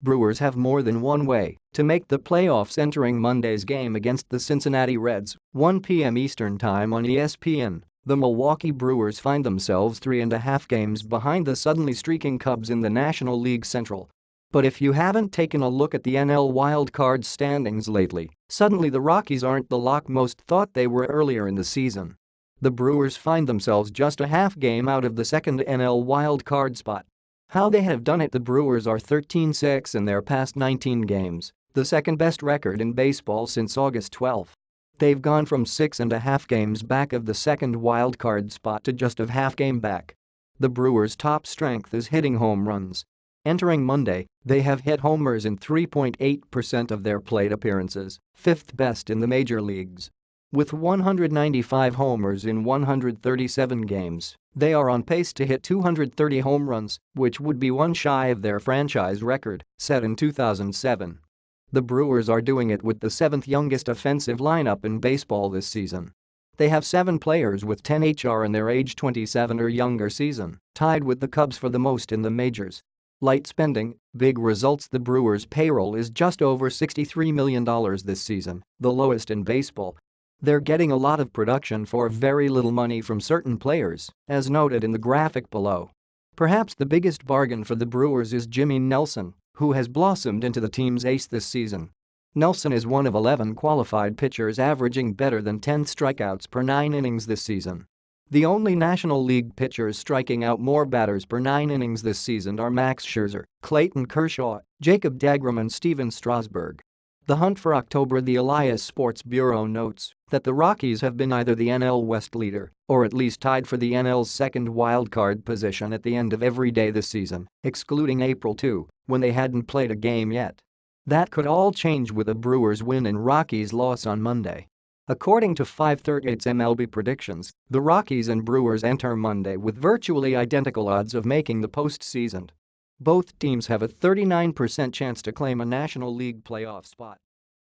Brewers have more than one way to make the playoffs entering Monday's game against the Cincinnati Reds, 1 p.m. Eastern Time on ESPN. The Milwaukee Brewers find themselves 3.5 games behind the suddenly streaking Cubs in the National League Central. But if you haven't taken a look at the NL wildcard standings lately, suddenly the Rockies aren't the lock most thought they were earlier in the season. The Brewers find themselves just a half game out of the second NL wildcard spot. How they have done it: the Brewers are 13-6 in their past 19 games, the second-best record in baseball since August 12. They've gone from 6.5 games back of the second wildcard spot to just a half game back. The Brewers' top strength is hitting home runs. Entering Monday, they have hit homers in 3.8% of their plate appearances, fifth best in the major leagues. With 195 homers in 137 games, they are on pace to hit 230 home runs, which would be one shy of their franchise record, set in 2007. The Brewers are doing it with the seventh youngest offensive lineup in baseball this season. They have 7 players with 10 HR in their age 27 or younger season, tied with the Cubs for the most in the majors. Light spending, big results. The Brewers' payroll is just over $63 million this season, the lowest in baseball. They're getting a lot of production for very little money from certain players, as noted in the graphic below. Perhaps the biggest bargain for the Brewers is Jimmy Nelson, who has blossomed into the team's ace this season. Nelson is one of 11 qualified pitchers averaging better than 10 strikeouts per 9 innings this season. The only National League pitchers striking out more batters per 9 innings this season are Max Scherzer, Clayton Kershaw, Jacob deGrom and Steven Strasburg. The hunt for October. The Elias Sports Bureau notes that the Rockies have been either the NL West leader or at least tied for the NL's second wildcard position at the end of every day this season, excluding April 2, when they hadn't played a game yet. That could all change with a Brewers win and Rockies loss on Monday. According to 538's MLB predictions, the Rockies and Brewers enter Monday with virtually identical odds of making the postseason. Both teams have a 39% chance to claim a National League playoff spot.